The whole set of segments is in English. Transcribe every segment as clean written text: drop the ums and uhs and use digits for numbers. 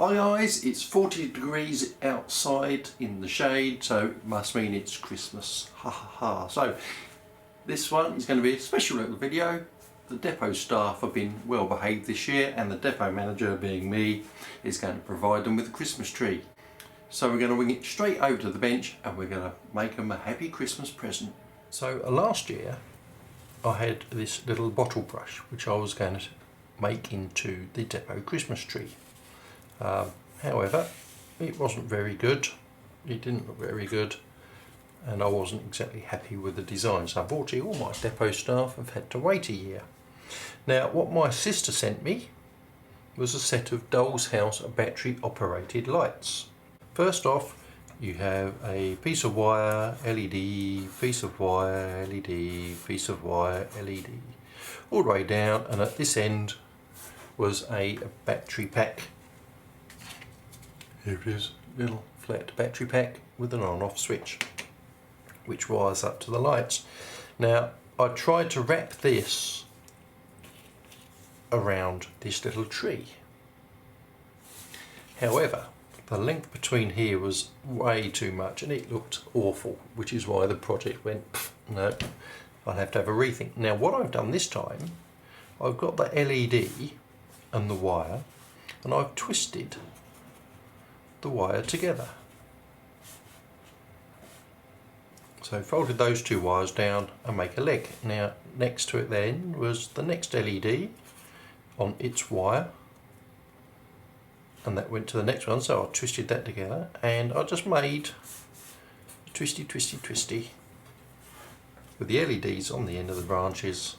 Hi guys, it's 40 degrees outside in the shade, so it must mean it's Christmas. Ha ha ha. So this one is going to be a special little video. The depot staff have been well behaved this year, and the depot manager, being me, is going to provide them with a Christmas tree. So we're going to wing it straight over to the bench and we're going to make them a happy Christmas present. So last year I had this little bottle brush which I was going to make into the depot Christmas tree. However, it wasn't very good. It didn't look very good, and I wasn't exactly happy with the design. So unfortunately all my depot staff have had to wait a year. Now what my sister sent me was a set of Doll's House battery operated lights. First off, you have a piece of wire, LED, piece of wire, LED, piece of wire, LED, all the way down, and at this end was a battery pack. Here it is, little flat battery pack with an on-off switch which wires up to the lights. Now I tried to wrap this around this little tree. However, the length between here was way too much and it looked awful, which is why the project went, no, I'll have to have a rethink. Now what I've done this time, I've got the LED and the wire, and I've twisted the wire together. So folded those two wires down and make a leg. Now next to it then was the next LED on its wire, and that went to the next one, so I twisted that together and I just made twisty twisty twisty with the LEDs on the end of the branches.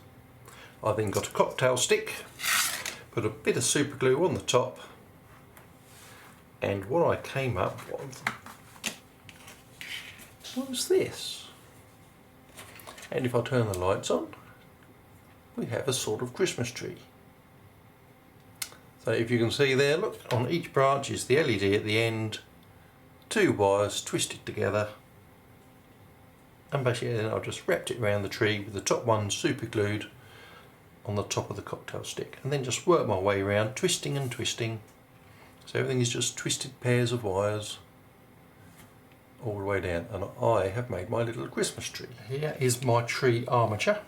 I then got a cocktail stick, put a bit of super glue on the top, and what I came up with was this. And if I turn the lights on, we have a sort of Christmas tree. So if you can see there, look, on each branch is the LED at the end, two wires twisted together, and basically then I've just wrapped it around the tree with the top one super glued on the top of the cocktail stick, and then just work my way around, twisting and twisting. So everything is just twisted pairs of wires all the way down, and I have made my little Christmas tree. Here is my tree armature.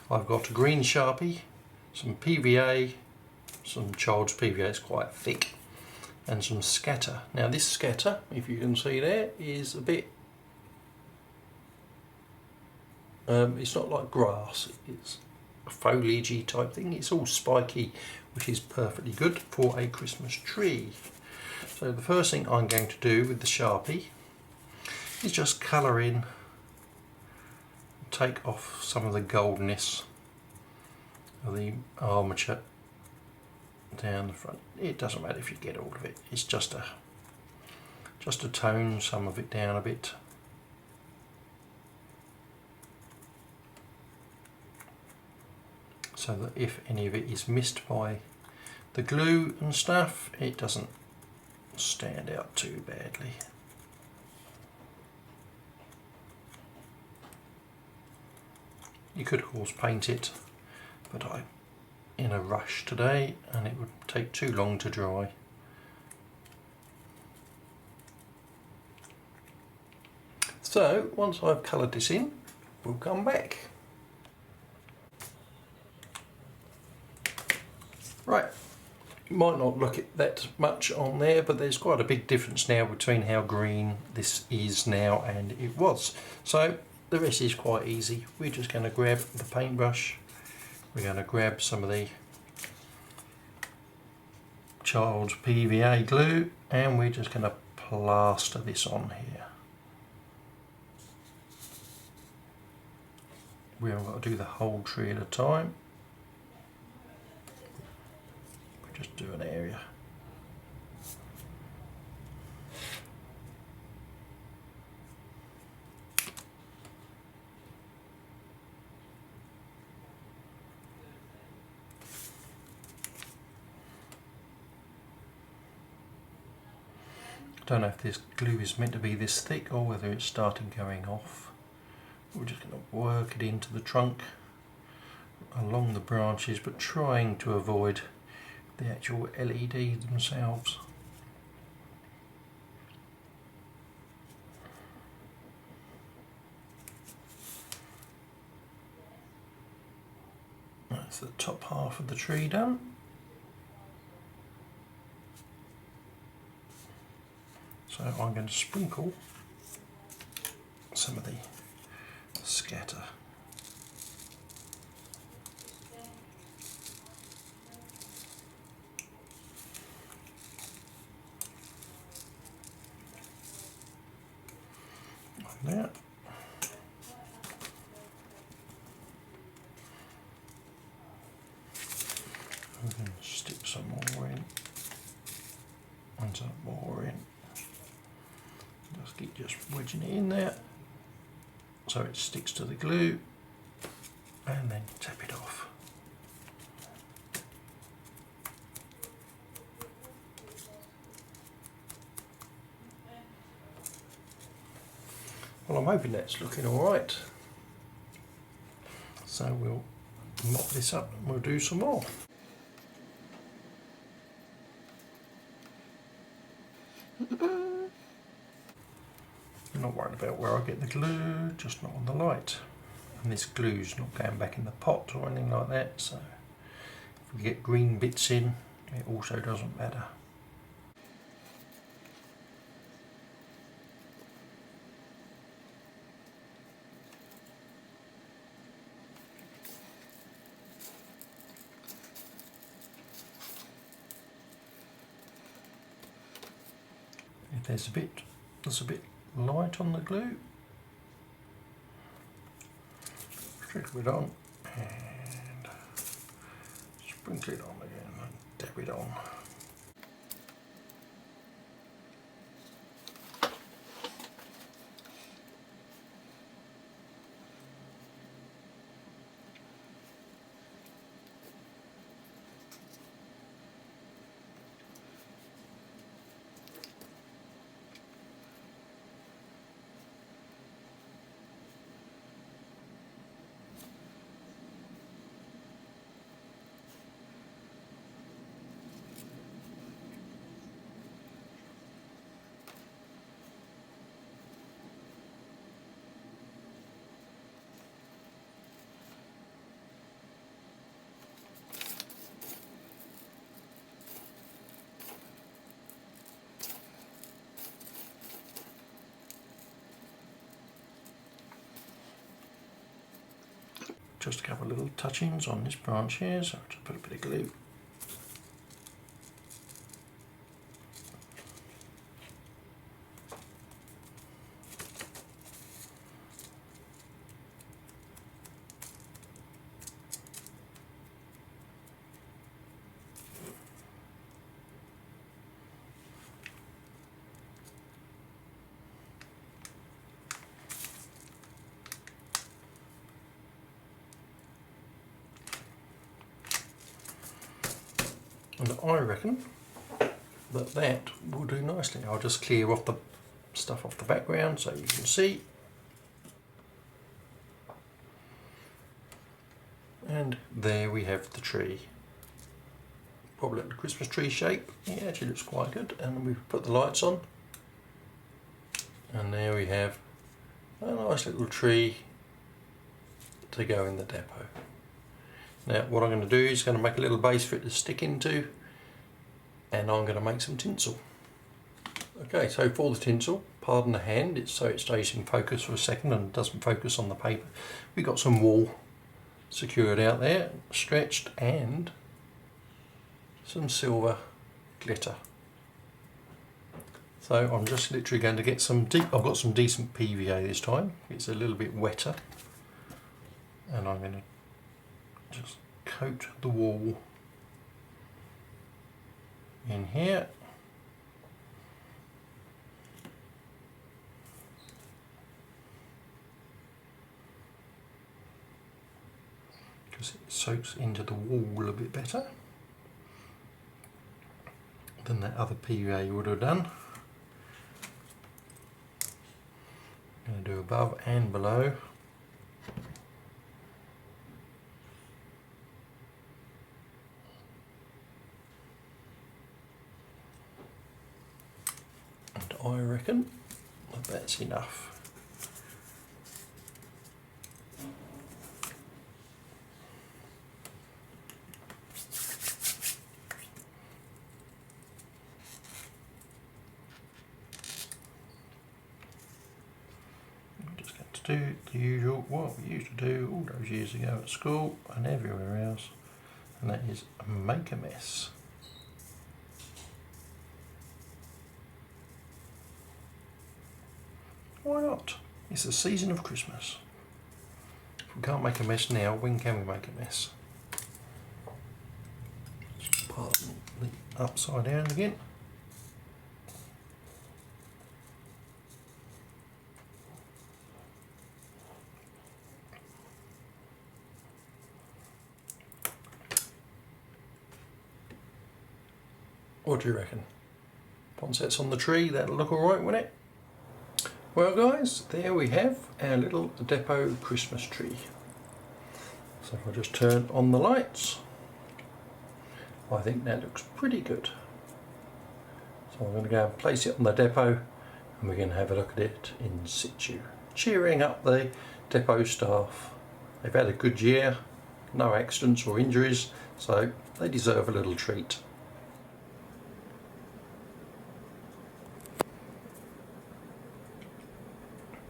I've got a green Sharpie, some PVA, some child's PVA, it's quite thick, and some scatter. Now this scatter, if you can see there, is a bit, it's not like grass, it's a foliagey type thing. It's all spiky, which is perfectly good for a Christmas tree. So the first thing I'm going to do with the Sharpie is just colour in, take off some of the goldness of the armature down the front. It doesn't matter if you get all of it, it's just to tone some of it down a bit. So that if any of it is missed by the glue and stuff, it doesn't stand out too badly. You could of course paint it, but I'm in a rush today and it would take too long to dry. So once I've coloured this in, we'll come back. Right, you might not look at that much on there, but there's quite a big difference now between how green this is now and it was. So the rest is quite easy. We're just going to grab the paintbrush, we're going to grab some of the child's PVA glue, and we're just going to plaster this on here. We haven't got to do the whole tree at a time. Just do an area. I don't know if this glue is meant to be this thick or whether it's starting going off. We're just going to work it into the trunk along the branches, but trying to avoid the actual LEDs themselves. That's the top half of the tree done. So I'm going to sprinkle some of the scatter. Like that. I'm going to stick some more in, and some more in. Just keep wedging it in there so it sticks to the glue, and then tap it off. Well, I'm hoping that's looking alright. So we'll mop this up and we'll do some more. I'm not worried about where I get the glue, just not on the light. And this glue's not going back in the pot or anything like that, so if we get green bits in, it also doesn't matter. If there's a bit that's a bit light on the glue, trickle it on and sprinkle it on again and dab it on. Just a couple of little touch-ins on this branch here, so I'll just put a bit of glue. And I reckon that will do nicely. I'll just clear off the stuff off the background so you can see. And there we have the tree. Probably like the Christmas tree shape. Yeah, actually looks quite good. And we've put the lights on. And there we have a nice little tree to go in the depot. Now what I'm going to do is going to make a little base for it to stick into, and I'm going to make some tinsel. Okay, so for the tinsel, pardon the hand, so it stays in focus for a second and doesn't focus on the paper. We've got some wool secured out there, stretched, and some silver glitter. So I'm just literally going to get some I've got some decent PVA this time. It's a little bit wetter, and I'm going to just coat the wall in here. Because it soaks into the wall a bit better than that other PVA would have done. I'm going to do above and below. reckon that's enough. I'm just going to do the usual, what we used to do all those years ago at school and everywhere else, and that is make a mess. Why not? It's the season of Christmas. If we can't make a mess now, when can we make a mess? Pardon the upside down again. What do you reckon? Once that's on the tree, that'll look alright, won't it? Well guys, there we have our little depot Christmas tree. So if I just turn on the lights, I think that looks pretty good. So I'm going to go and place it on the depot and we can have a look at it in situ. Cheering up the depot staff. They've had a good year, no accidents or injuries, so they deserve a little treat.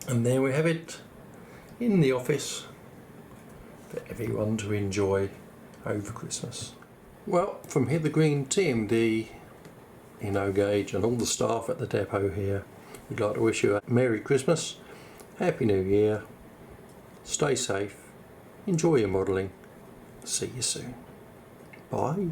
And there we have it in the office for everyone to enjoy over Christmas. Well, from Hither Green TMD in O'Gage and all the staff at the depot here, we'd like to wish you a Merry Christmas, Happy New Year, stay safe, enjoy your modelling, see you soon. Bye.